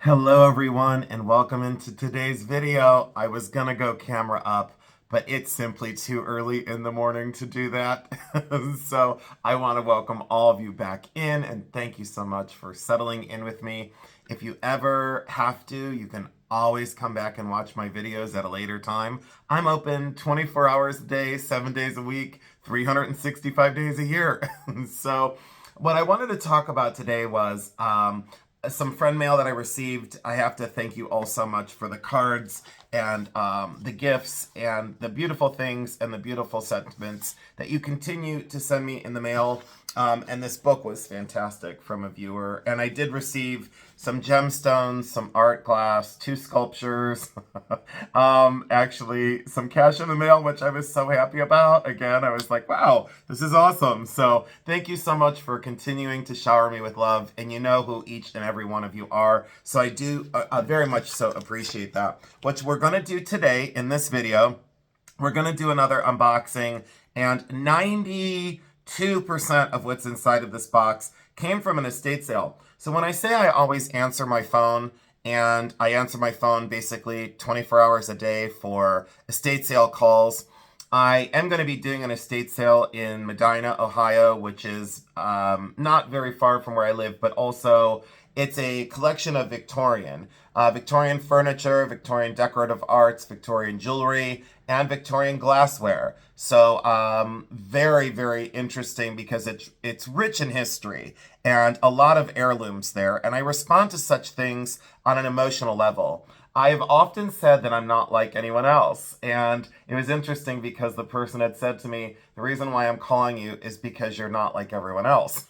Hello everyone and welcome into today's video. I was gonna go camera up, but it's simply too early in the morning to do that. So I want to welcome all of you back in and thank you so much for settling in with me. If you ever have to, you can always come back and watch my videos at a later time. I'm open 24 hours a day, 7 days a week, 365 days a year. So what I wanted to talk about today was some friend mail that I received. I have to thank you all so much for the cards and the gifts and the beautiful things and the beautiful sentiments that you continue to send me in the mail. And this book was fantastic from a viewer. And I did receive some gemstones, some art glass, 2 sculptures, actually some cash in the mail, which I was so happy about. Again, I was like, wow, this is awesome. So thank you so much for continuing to shower me with love. And you know who each and every one of you are. So I do very much so appreciate that. What we're going to do today in this video, we're going to do another unboxing, and 92% of what's inside of this box came from an estate sale. So when I say I always answer my phone, and I answer my phone basically 24 hours a day for estate sale calls, I am going to be doing an estate sale in Medina, Ohio, which is not very far from where I live, but also it's a collection of Victorian furniture, Victorian decorative arts, Victorian jewelry, and Victorian glassware. So very, very interesting because it's rich in history and a lot of heirlooms there. And I respond to such things on an emotional level. I've often said that I'm not like anyone else. And it was interesting because the person had said to me, the reason why I'm calling you is because you're not like everyone else.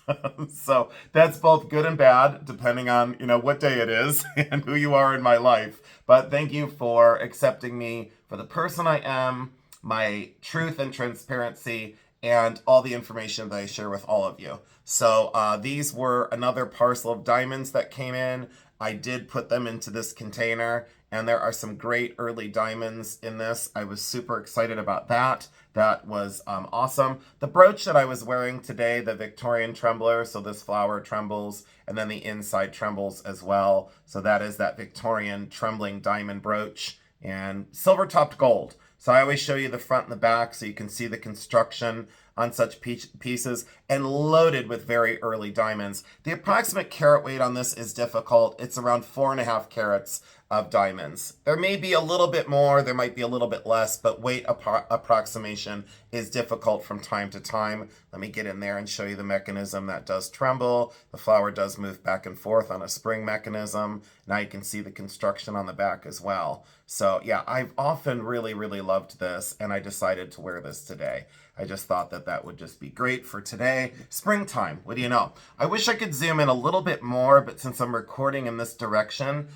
So that's both good and bad, depending on, what day it is and who you are in my life. But thank you for accepting me for the person I am, my truth and transparency, and all the information that I share with all of you. So these were another parcel of diamonds that came in. I did put them into this container, and there are some great early diamonds in this. I was super excited about that. That was awesome. The brooch that I was wearing today, the Victorian trembler, so this flower trembles, and then the inside trembles as well. So that is that Victorian trembling diamond brooch, and silver-topped gold. So I always show you the front and the back so you can see the construction on such pieces, and loaded with very early diamonds. The approximate carat weight on this is difficult. It's around 4.5 carats of diamonds. There may be a little bit more, there might be a little bit less, but weight approximation is difficult from time to time. Let me get in there and show you the mechanism that does tremble. The flower does move back and forth on a spring mechanism. Now you can see the construction on the back as well. So yeah, I've often really, really loved this, and I decided to wear this today. I just thought that would just be great for today. Springtime, what do you know? I wish I could zoom in a little bit more, but since I'm recording in this direction,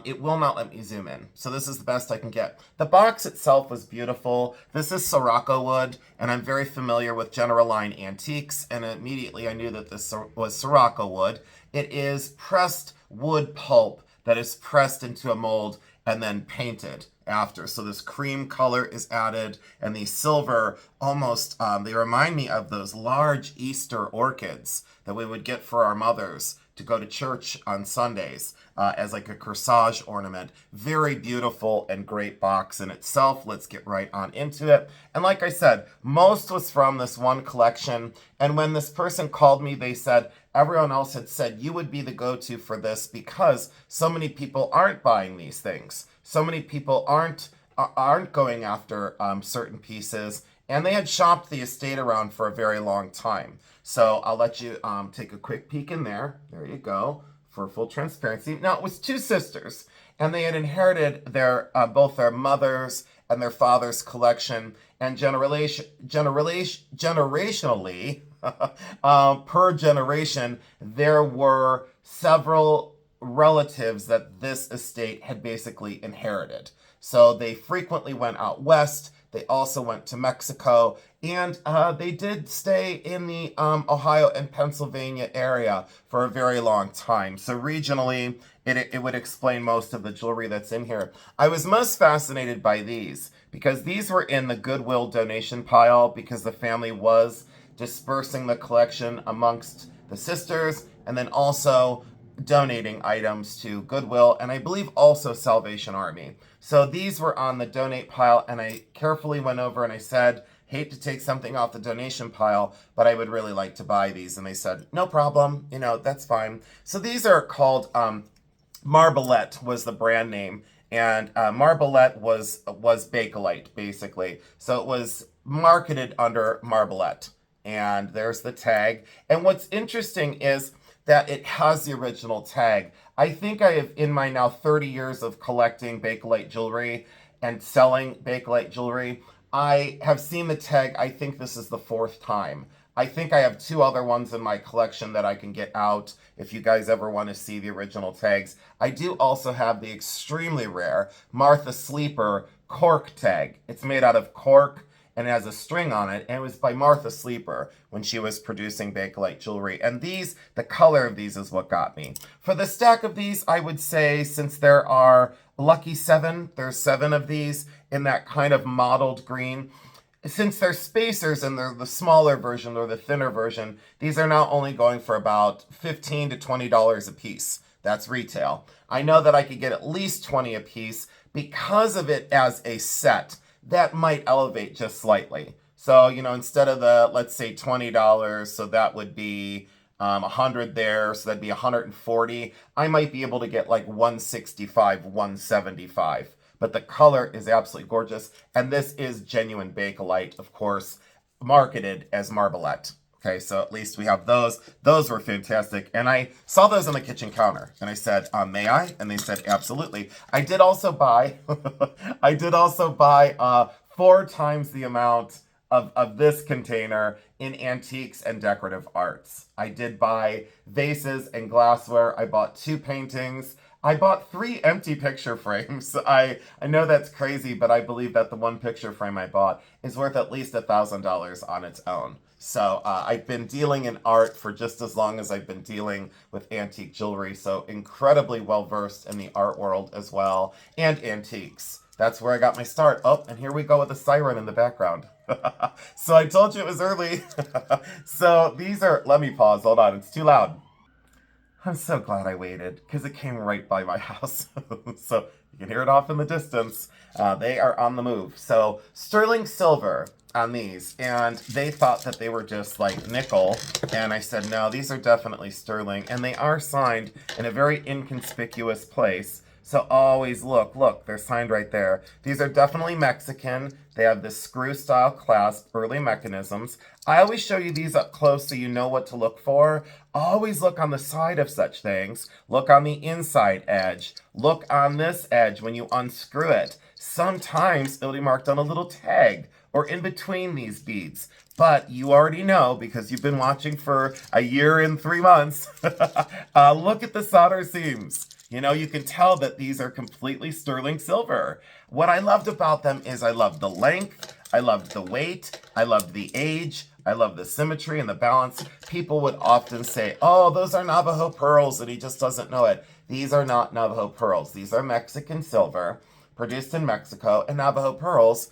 it will not let me zoom in. So this is the best I can get. The box itself was beautiful. This is Sirocco wood, and I'm very familiar with General Line Antiques, and immediately I knew that this was Sirocco wood. It is pressed wood pulp that is pressed into a mold and then painted after. So this cream color is added, and the silver almost, they remind me of those large Easter orchids that we would get for our mothers to go to church on Sundays as like a corsage ornament. Very beautiful and great box in itself. Let's get right on into it. And like I said, most was from this one collection. And when this person called me, they said everyone else had said you would be the go-to for this because so many people aren't buying these things. So many people aren't going after certain pieces, and they had shopped the estate around for a very long time. So I'll let you take a quick peek in there. There you go, for full transparency. Now, it was 2 sisters, and they had inherited their both their mother's and their father's collection, and generationally, per generation, there were several relatives that this estate had basically inherited. So they frequently went out west. They also went to Mexico, and they did stay in the Ohio and Pennsylvania area for a very long time. So regionally, it would explain most of the jewelry that's in here. I was most fascinated by these because these were in the Goodwill donation pile because the family was dispersing the collection amongst the sisters, and then also donating items to Goodwill and I believe also Salvation Army. So these were on the donate pile, and I carefully went over and I said, hate to take something off the donation pile, but I would really like to buy these. And they said, no problem, that's fine. So these are called Marbolette was the brand name, and Marbolette was Bakelite, basically. So it was marketed under Marbolette. And there's the tag. And what's interesting is that it has the original tag. I think I have, in my now 30 years of collecting Bakelite jewelry and selling Bakelite jewelry, I have seen the tag. I think this is the 4th time. I think I have 2 other ones in my collection that I can get out if you guys ever want to see the original tags. I do also have the extremely rare Martha Sleeper cork tag. It's made out of cork and it has a string on it, and it was by Martha Sleeper when she was producing Bakelite jewelry. And these, the color of these is what got me. For the stack of these, I would say, since there are lucky 7, there's 7 of these in that kind of mottled green. Since they're spacers and they're the smaller version or the thinner version, these are now only going for about $15 to $20 a piece. That's retail. I know that I could get at least 20 a piece because of it as a set. That might elevate just slightly. So, instead of the, let's say $20, so that would be 100 there, so that'd be 140. I might be able to get like 165, 175. But the color is absolutely gorgeous. And this is genuine Bakelite, of course, marketed as Marbolette. Okay, so at least we have those. Those were fantastic. And I saw those on the kitchen counter. And I said, may I? And they said, absolutely. I did also buy, 4 times the amount of this container in antiques and decorative arts. I did buy vases and glassware. I bought 2 paintings. I bought 3 empty picture frames. I know that's crazy, but I believe that the 1 picture frame I bought is worth at least $1,000 on its own. So I've been dealing in art for just as long as I've been dealing with antique jewelry, so incredibly well-versed in the art world as well, and antiques. That's where I got my start. Oh, and here we go with a siren in the background. So I told you it was early. So these are, let me pause, hold on, it's too loud. I'm so glad I waited, because it came right by my house. So you can hear it off in the distance. They are on the move. So sterling silver on these, and they thought that they were just like nickel, and I said, no, these are definitely sterling, and they are signed in a very inconspicuous place. So always look, they're signed right there. These are definitely Mexican. They have this screw-style clasp, early mechanisms. I always show you these up close so you know what to look for. Always look on the side of such things. Look on the inside edge. Look on this edge when you unscrew it. Sometimes it'll be marked on a little tag or in between these beads. But you already know, because you've been watching for a year and 3 months, look at the solder seams. You can tell that these are completely sterling silver. What I loved about them is I loved the length, I loved the weight, I loved the age, I love the symmetry and the balance. People would often say, oh, those are Navajo pearls, and he just doesn't know it. These are not Navajo pearls. These are Mexican silver, produced in Mexico, and Navajo pearls,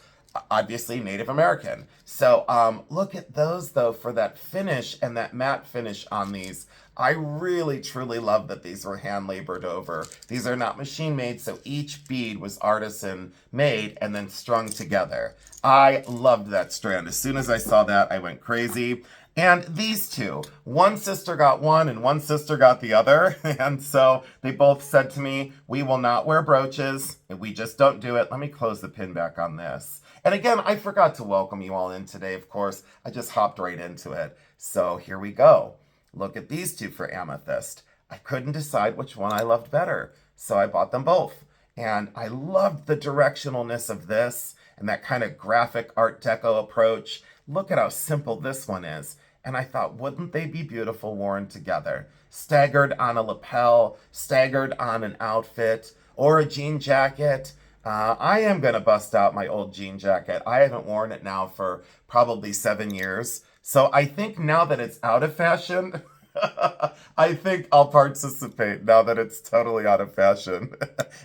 obviously Native American. So look at those, though, for that finish and that matte finish on these. I really, truly love that these were hand-labored over. These are not machine-made, so each bead was artisan-made and then strung together. I loved that strand. As soon as I saw that, I went crazy. And these two, one sister got one and one sister got the other. And so they both said to me, we will not wear brooches. We just don't do it. Let me close the pin back on this. And again, I forgot to welcome you all in today, of course. I just hopped right into it. So here we go. Look at these two for amethyst. I couldn't decide which one I loved better, so I bought them both. And I loved the directionalness of this and that kind of graphic art deco approach. Look at how simple this one is. And I thought, wouldn't they be beautiful worn together? Staggered on a lapel, staggered on an outfit, or a jean jacket. I am going to bust out my old jean jacket. I haven't worn it now for probably 7 years. So I think now that it's out of fashion, I think I'll participate now that it's totally out of fashion.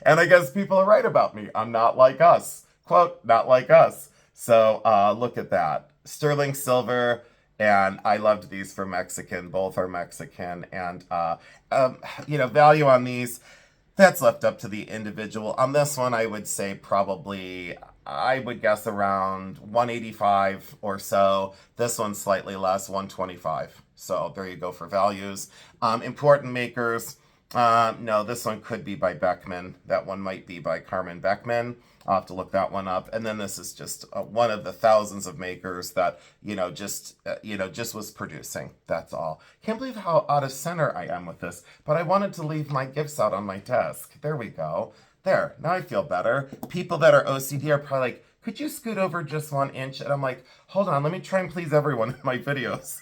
And I guess people are right about me. I'm not like us. Quote, not like us. So look at that. Sterling silver. And I loved these for Mexican. Both are Mexican. And, value on these, that's left up to the individual. On this one, I would say probably, I would guess around 185 or so. This one's slightly less, 125. So there you go for values. Important makers. No, this one could be by Beckman. That one might be by Carmen Beckman. I'll have to look that one up. And then this is just one of the thousands of makers that, just was producing. That's all. Can't believe how out of center I am with this. But I wanted to leave my gifts out on my desk. There we go. There. Now I feel better. People that are OCD are probably like, could you scoot over just 1 inch? And I'm like, hold on, let me try and please everyone in my videos.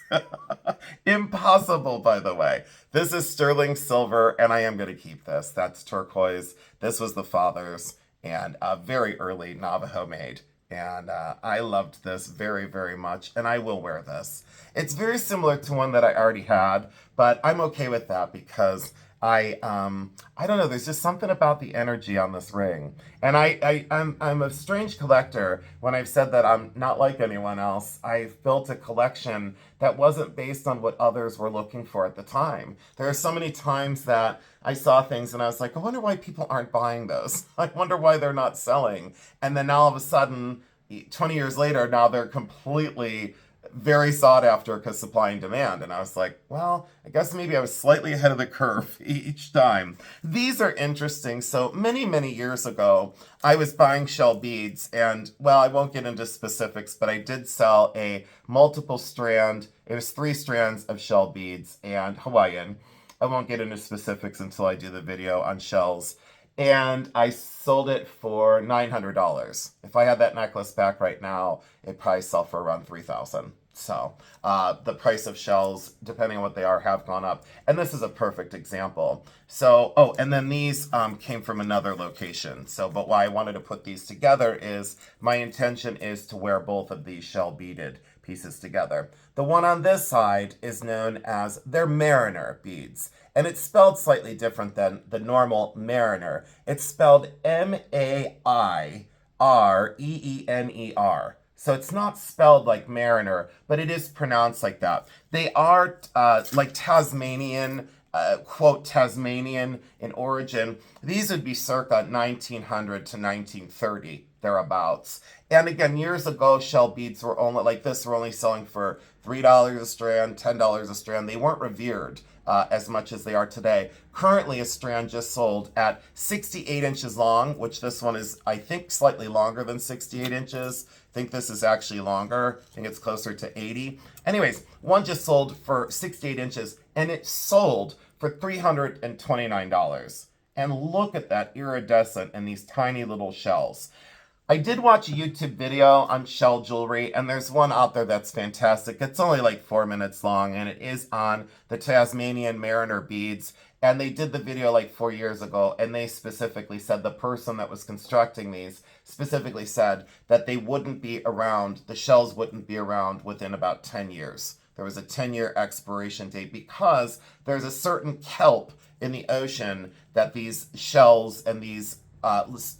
Impossible, by the way. This is sterling silver, and I am going to keep this. That's turquoise. This was the father's, and very early Navajo made. And I loved this very, very much, and I will wear this. It's very similar to one that I already had, but I'm okay with that because I don't know, there's just something about the energy on this ring. And I'm a strange collector. When I've said that I'm not like anyone else, I've built a collection that wasn't based on what others were looking for at the time. There are so many times that I saw things and I was like, I wonder why people aren't buying those. I wonder why they're not selling. And then now all of a sudden, 20 years later, now they're completely very sought after because supply and demand. And I was like, well, I guess maybe I was slightly ahead of the curve each time. These are interesting. So many, many years ago, I was buying shell beads and, well, I won't get into specifics, but I did sell a multiple strand. It was 3 strands of shell beads and Hawaiian. I won't get into specifics until I do the video on shells. And I sold it for $900. If I had that necklace back right now, it'd probably sell for around $3,000. So the price of shells, depending on what they are, have gone up. And this is a perfect example. So, and then these came from another location. So, but why I wanted to put these together is my intention is to wear both of these shell beaded pieces together. The one on this side is known as their MAIREENER beads. And it's spelled slightly different than the normal MAIREENER. It's spelled MAIREENER. So it's not spelled like mariner, but it is pronounced like that. They are like Tasmanian, quote, Tasmanian in origin. These would be circa 1900 to 1930, thereabouts. And again, years ago, shell beads were only, like this, were only selling for $3 a strand, $10 a strand. They weren't revered as much as they are today. Currently, a strand just sold at 68 inches long, which this one is, I think, slightly longer than 68 inches. I think this is actually longer. I think it's closer to 80. Anyways, one just sold for 68 inches, and it sold for $329. And look at that iridescent and these tiny little shells. I did watch a YouTube video on shell jewelry, and there's one out there that's fantastic. It's only like 4 minutes long, and it is on the Tasmanian MAIREENER beads. And they did the video like 4 years ago, and they specifically said, the person that was constructing these specifically said that they wouldn't be around, the shells wouldn't be around within about 10 years. There was a 10-year expiration date because there's a certain kelp in the ocean that these shells and these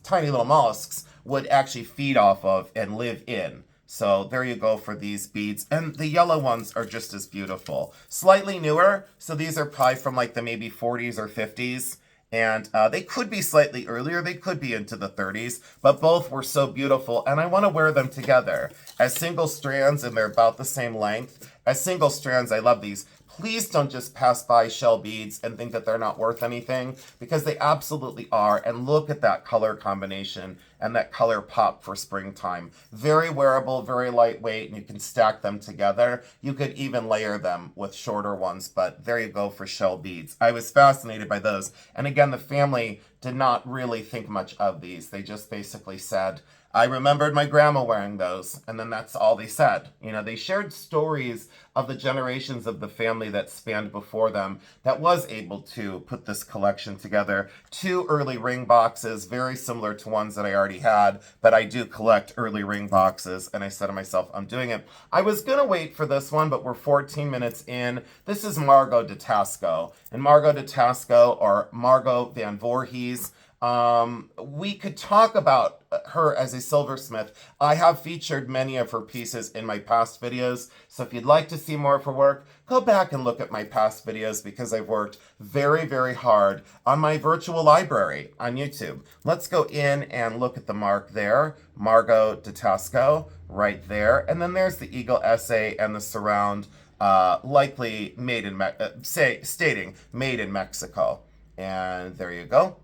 tiny little mollusks would actually feed off of and live in. So there you go for these beads. And the yellow ones are just as beautiful. Slightly newer, so these are probably from like the maybe 40s or 50s. And they could be slightly earlier, they could be into the 30s, but both were so beautiful, and I want to wear them together as single strands, and they're about the same length. As single strands, I love these. Please don't just pass by shell beads and think that they're not worth anything, because they absolutely are. And look at that color combination and that color pop for springtime. Very wearable, very lightweight, and you can stack them together. You could even layer them with shorter ones, but there you go for shell beads. I was fascinated by those. And again, the family did not really think much of these. They just basically said, I remembered my grandma wearing those, and then that's all they said. You know, they shared stories of the generations of the family that spanned before them that was able to put this collection together. 2 early ring boxes, very similar to ones that I already had, but I do collect early ring boxes, and I said to myself, I'm doing it. I was going to wait for this one, but we're 14 minutes in. This is Margot de Tasco, and Margot de Tasco, or Margot van Voorhees, We could talk about her as a silversmith. I have featured many of her pieces in my past videos, so if you'd like to see more of her work, go back and look at my past videos because I've worked very, very hard on my virtual library on YouTube. Let's go in and look at the mark there, Margot Detasco, right there, and then there's the Eagle essay and the surround, likely made in stating made in Mexico. And there you go.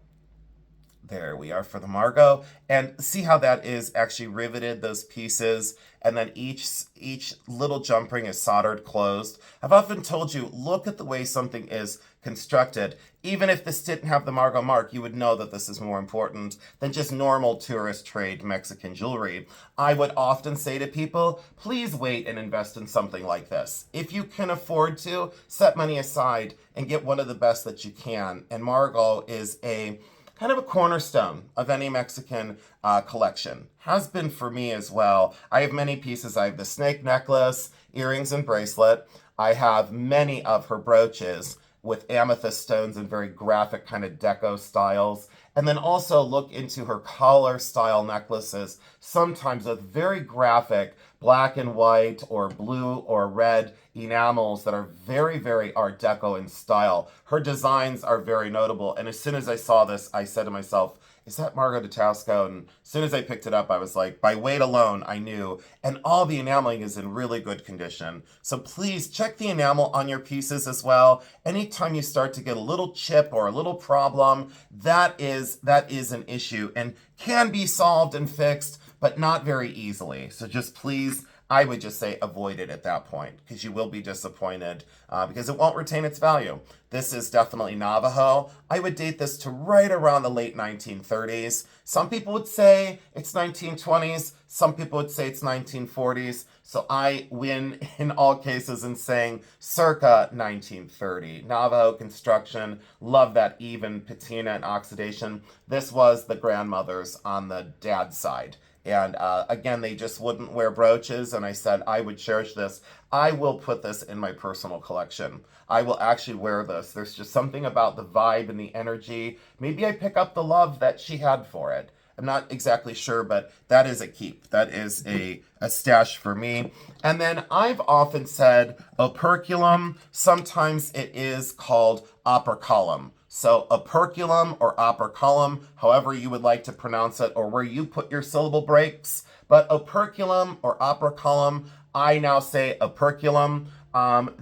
There we are for the Margot. And see how that is actually riveted, those pieces, and then each little jump ring is soldered closed. I've often told you, look at the way something is constructed. Even if this didn't have the Margot mark, you would know that this is more important than just normal tourist trade Mexican jewelry. I would often say to people, please wait and invest in something like this. If you can afford to, set money aside and get one of the best that you can. And Margot is a kind of a cornerstone of any Mexican collection. Has been for me as well. I have many pieces. I have the snake necklace, earrings, and bracelet. I have many of her brooches with amethyst stones and very graphic kind of deco styles. And then also look into her collar style necklaces, sometimes with very graphic black and white or blue or red enamels that are very, very Art Deco in style. Her designs are very notable. And as soon as I saw this, I said to myself, is that Margot Detasco? And as soon as I picked it up, I was like, by weight alone, I knew. And all the enameling is in really good condition. So please check the enamel on your pieces as well. Anytime you start to get a little chip or a little problem, that is an issue and can be solved and fixed, but not very easily. So just please, I would just say avoid it at that point because you will be disappointed because it won't retain its value. This is definitely Navajo. I would date this to right around the late 1930s. Some people would say it's 1920s. Some people would say it's 1940s. So I win in all cases in saying circa 1930. Navajo construction. Love that even patina and oxidation. This was the grandmother's on the dad's side. And again, they just wouldn't wear brooches. And I said, I would cherish this. I will put this in my personal collection. I will actually wear this. There's just something about the vibe and the energy. Maybe I pick up the love that she had for it. I'm not exactly sure, but that is a keep. That is a stash for me. And then I've often said operculum. Sometimes it is called operculum. So operculum or operculum, however you would like to pronounce it, or where you put your syllable breaks. But operculum or operculum, I now say operculum.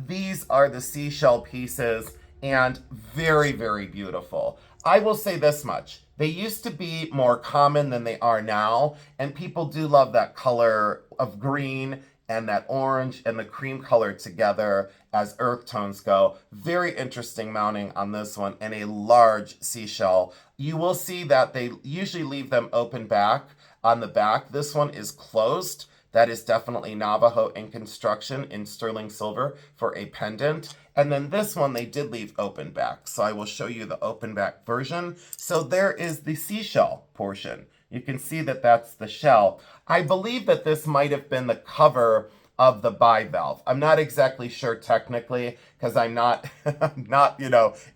These are the seashell pieces and very, very beautiful. I will say this much. They used to be more common than they are now, and people do love that color of green and that orange and the cream color together as earth tones go. Very interesting mounting on this one and a large seashell. You will see that they usually leave them open back on the back. This one is closed. That is definitely Navajo in construction in sterling silver for a pendant. And then this one, they did leave open back. So I will show you the open back version. So there is the seashell portion. You can see that that's the shell. I believe that this might have been the cover of the bivalve. I'm not exactly sure technically because I'm not,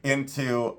into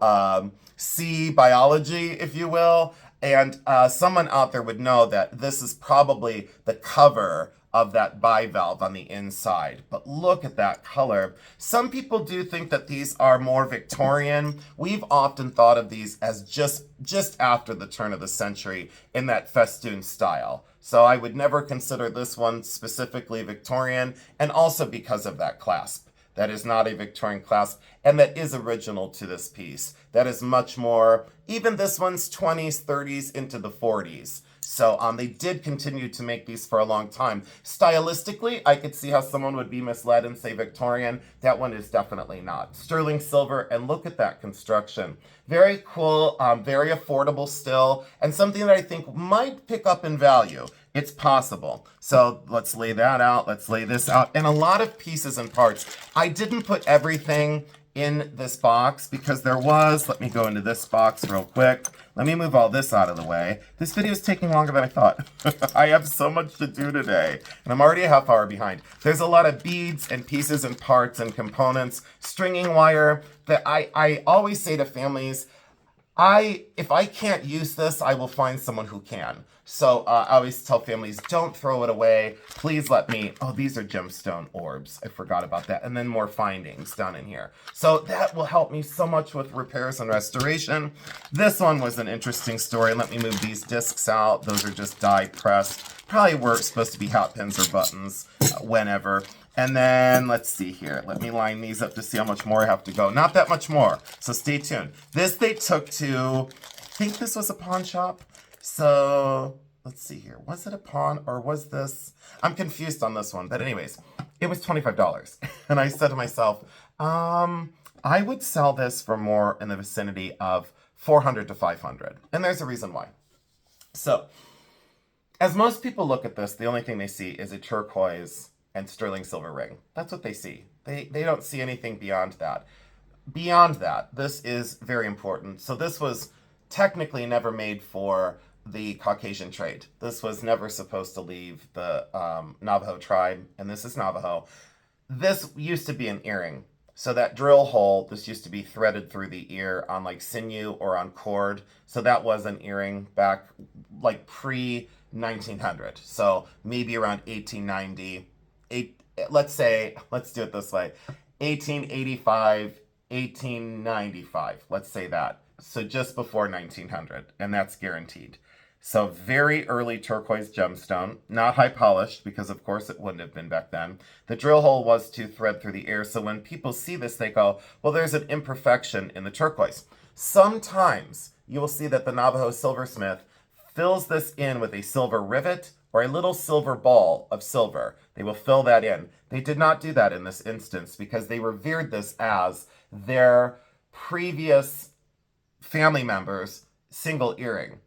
sea biology, if you will. And someone out there would know that this is probably the cover of that bivalve on the inside. But look at that color. Some people do think that these are more Victorian. We've often thought of these as just after the turn of the century in that festoon style. So I would never consider this one specifically Victorian, and also because of that clasp. That is not a Victorian clasp, and that is original to this piece. That is much more, even this one's 20s, 30s, into the 40s. So they did continue to make these for a long time. Stylistically, I could see how someone would be misled and say Victorian. That one is definitely not. Sterling silver, and look at that construction. Very cool, very affordable still, and something that I think might pick up in value. It's possible. So let's lay that out. Let's lay this out. And a lot of pieces and parts. I didn't put everything in this box because there was, let me go into this box real quick. Let me move all this out of the way. This video is taking longer than I thought. I have so much to do today, and I'm already a half hour behind. There's a lot of beads and pieces and parts and components, stringing wire that I always say to families, if I can't use this, I will find someone who can. So I always tell families, don't throw it away. Please let me. Oh, these are gemstone orbs. I forgot about that. And then more findings down in here. So that will help me so much with repairs and restoration. This one was an interesting story. Let me move these discs out. Those are just die pressed. Probably were supposed to be hat pins or buttons whenever. And then let's see here. Let me line these up to see how much more I have to go. Not that much more. So stay tuned. This they took to, I think this was a pawn shop. So let's see here. Was it a pawn or was this? I'm confused on this one. But anyways, it was $25. And I said to myself, I would sell this for more in the vicinity of $400 to $500. And there's a reason why. So as most people look at this, the only thing they see is a turquoise and sterling silver ring. That's what they see. They don't see anything beyond that. Beyond that, this is very important. So this was technically never made for the Caucasian trade. This was never supposed to leave the Navajo tribe, and this is Navajo. This used to be an earring. So that drill hole, this used to be threaded through the ear on like sinew or on cord. So that was an earring back like pre-1900. So maybe around 1890. Let's do it this way, 1885, 1895, let's say that. So just before 1900, and that's guaranteed. So very early turquoise gemstone, not high polished, because of course it wouldn't have been back then. The drill hole was to thread through the air, so when people see this, they go, well, there's an imperfection in the turquoise. Sometimes you will see that the Navajo silversmith fills this in with a silver rivet or a little silver ball of silver. They will fill that in. They did not do that in this instance because they revered this as their previous family members' single earring.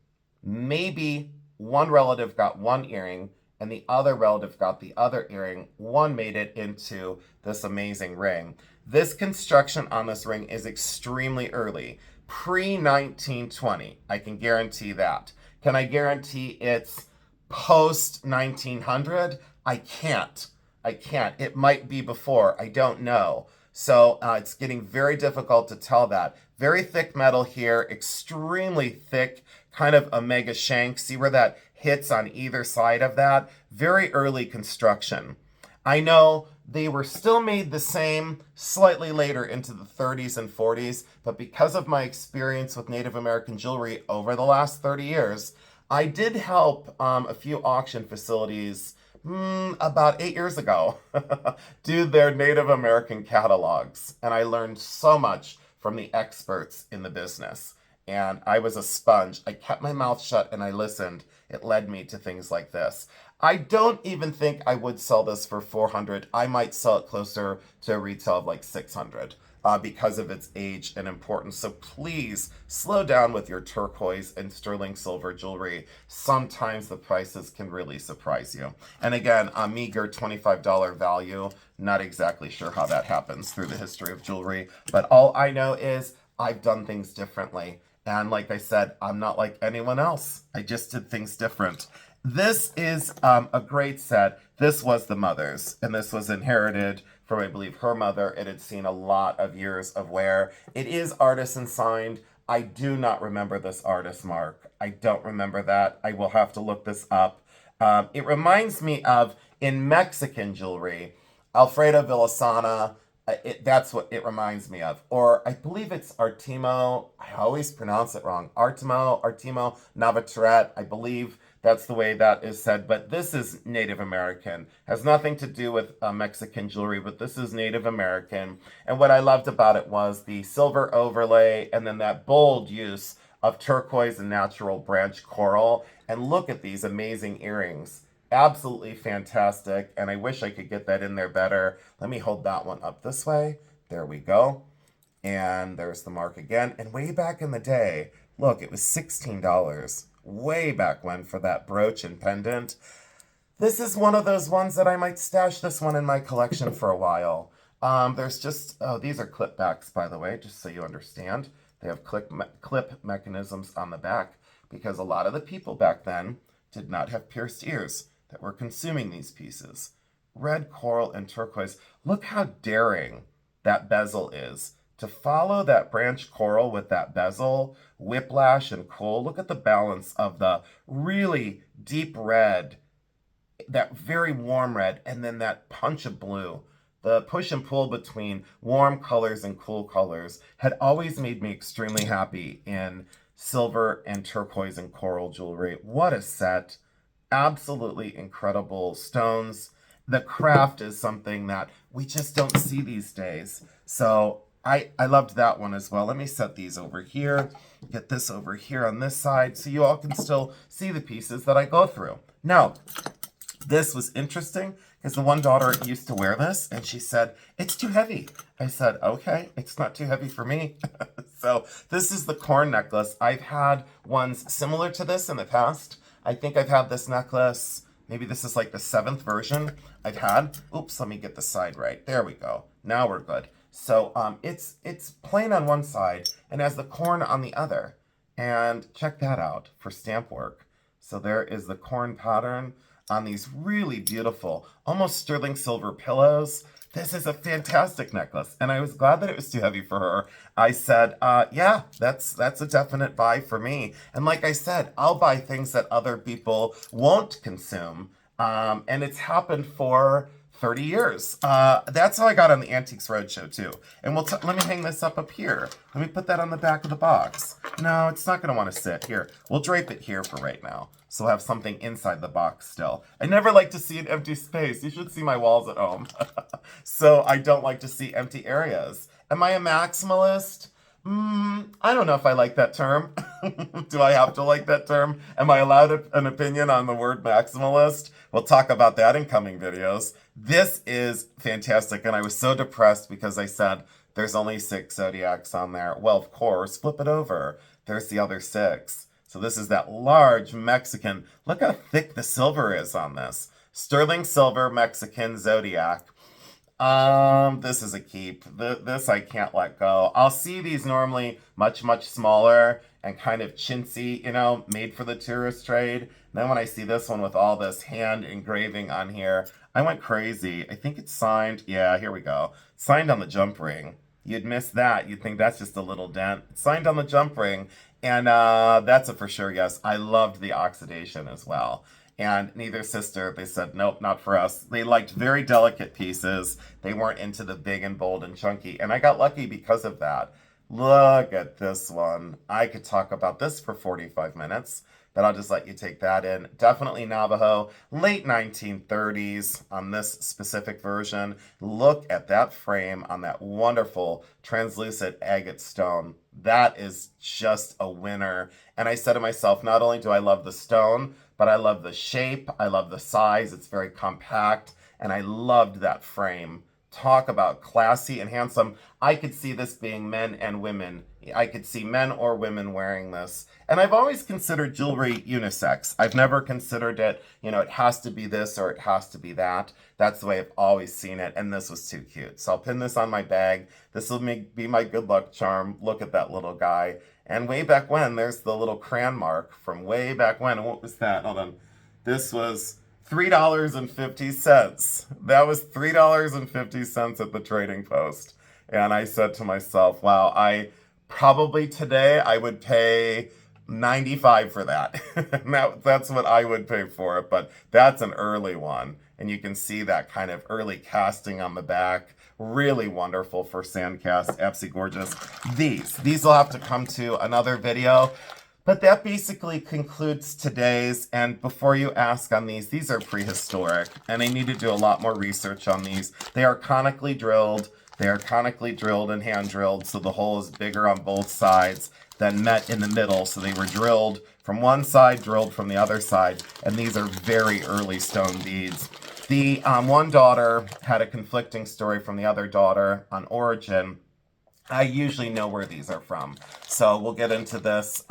Maybe one relative got one earring and the other relative got the other earring. One made it into this amazing ring. This construction on this ring is extremely early, pre-1920. I can guarantee that. Can I guarantee it's post-1900? I can't. It might be before. I don't know. So it's getting very difficult to tell that. Very thick metal here, extremely thick, kind of omega shank. See where that hits on either side of that? Very early construction. I know they were still made the same slightly later into the 30s and 40s, but because of my experience with Native American jewelry over the last 30 years, I did help a few auction facilities about 8 years ago do their Native American catalogs. And I learned so much from the experts in the business. And I was a sponge. I kept my mouth shut and I listened. It led me to things like this. I don't even think I would sell this for $400. I might sell it closer to a retail of like $600. Because of its age and importance. So please slow down with your turquoise and sterling silver jewelry. Sometimes the prices can really surprise you. And again, a meager $25 value. Not exactly sure how that happens through the history of jewelry. But all I know is I've done things differently. And like I said, I'm not like anyone else. I just did things different. This is a great set. This was the mother's, and this was inherited from, I believe, her mother. It had seen a lot of years of wear. It is artisan signed. I do not remember this artist mark. I don't remember that. I will have to look this up. It reminds me of, in Mexican jewelry, Alfredo Villasana. That's what it reminds me of. Or I believe it's Artimo. I always pronounce it wrong. Artimo Navaturette, I believe. That's the way that is said. But this is Native American. Has nothing to do with Mexican jewelry, but this is Native American. And what I loved about it was the silver overlay and then that bold use of turquoise and natural branch coral. And look at these amazing earrings. Absolutely fantastic. And I wish I could get that in there better. Let me hold that one up this way. There we go. And there's the mark again. And way back in the day, look, it was $16. Way back when for that brooch and pendant. This is one of those ones that I might stash this one in my collection for a while. There's just, these are clip backs, by the way, just so you understand. They have clip mechanisms on the back because a lot of the people back then did not have pierced ears that were consuming these pieces. Red, coral, and turquoise. Look how daring that bezel is. to follow that branch coral with that bezel, whiplash and coal. Look at the balance of the really deep red, that very warm red, and then that punch of blue. The push and pull between warm colors and cool colors had always made me extremely happy in silver and turquoise and coral jewelry. What a set. Absolutely incredible stones. The craft is something that we just don't see these days. So I loved that one as well. Let me set these over here, get this over here on this side so you all can still see the pieces that I go through. Now, this was interesting because the one daughter used to wear this and she said, it's too heavy. I said, okay, it's not too heavy for me. So this is the corn necklace. I've had ones similar to this in the past. I think I've had this necklace, maybe this is like the 7th version I've had. Oops, let me get the side right. There we go. Now we're good. So it's plain on one side and has the corn on the other. And check that out for stamp work. So there is the corn pattern on these really beautiful, almost sterling silver pillows. This is a fantastic necklace, and I was glad that it was too heavy for her. I said, yeah, that's a definite buy for me. And like I said, I'll buy things that other people won't consume, and it's happened for 30 years. That's how I got on the Antiques Roadshow too. And let me hang this up here. Let me put that on the back of the box. No, it's not gonna wanna sit here. We'll drape it here for right now. So we'll have something inside the box still. I never like to see an empty space. You should see my walls at home. So I don't like to see empty areas. Am I a maximalist? I don't know if I like that term. Do I have to like that term? Am I allowed an opinion on the word maximalist? We'll talk about that in coming videos. This is fantastic, and I was so depressed because I said there's only 6 zodiacs on there. Well, of course, flip it over. There's the other 6. So this is that large Mexican. Look how thick the silver is on this. Sterling silver Mexican zodiac. This is a keep. This I can't let go. I'll see these normally much, much smaller and kind of chintzy, you know, made for the tourist trade. Then when I see this one with all this hand engraving on here, I went crazy. I think it's signed. Yeah, here we go. Signed on the jump ring. You'd miss that. You'd think that's just a little dent. It's signed on the jump ring. And that's a for sure yes. I loved the oxidation as well. And neither sister, they said, nope, not for us. They liked very delicate pieces. They weren't into the big and bold and chunky. And I got lucky because of that. Look at this one. I could talk about this for 45 minutes, but I'll just let you take that in. Definitely Navajo, late 1930s on this specific version. Look at that frame on that wonderful translucent agate stone. That is just a winner. And I said to myself, not only do I love the stone, but I love the shape, I love the size, it's very compact, and I loved that frame. Talk about classy and handsome. I could see this being men and women. I could see men or women wearing this. And I've always considered jewelry unisex. I've never considered it, you know, it has to be this or it has to be that. That's the way I've always seen it, and this was too cute. So I'll pin this on my bag. This will be my good luck charm. Look at that little guy. And way back when, there's the little crayon mark from way back when. And what was that? Hold on. This was $3.50. That was $3.50 at the Trading Post. And I said to myself, wow, probably today I would pay $95 for that. That's what I would pay for it, but that's an early one. And you can see that kind of early casting on the back. Really wonderful for sandcast, absolutely gorgeous. These will have to come to another video. But that basically concludes today's, and before you ask on these are prehistoric, and I need to do a lot more research on these. They are conically drilled. They are conically drilled and hand drilled, so the hole is bigger on both sides than met in the middle. So they were drilled from one side, drilled from the other side, and these are very early stone beads. The one daughter had a conflicting story from the other daughter on origin. I usually know where these are from. So we'll get into this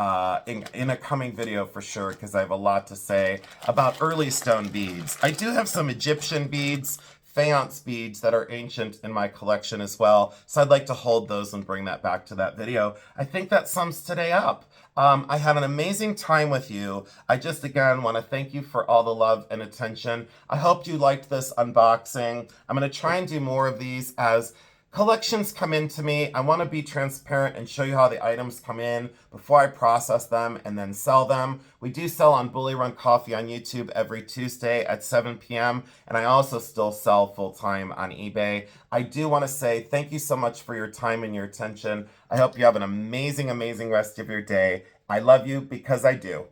in a coming video for sure, because I have a lot to say about early stone beads. I do have some Egyptian beads, faience beads that are ancient in my collection as well. So I'd like to hold those and bring that back to that video. I think that sums today up. I had an amazing time with you. I just, again, want to thank you for all the love and attention. I hope you liked this unboxing. I'm going to try and do more of these as collections come in to me, I want to be transparent and show you how the items come in before I process them and then sell them. We do sell on Bully Run Coffee on YouTube every Tuesday at 7 p.m. and I also still sell full-time on eBay. I do want to say thank you so much for your time and your attention. I hope you have an amazing, amazing rest of your day. I love you because I do.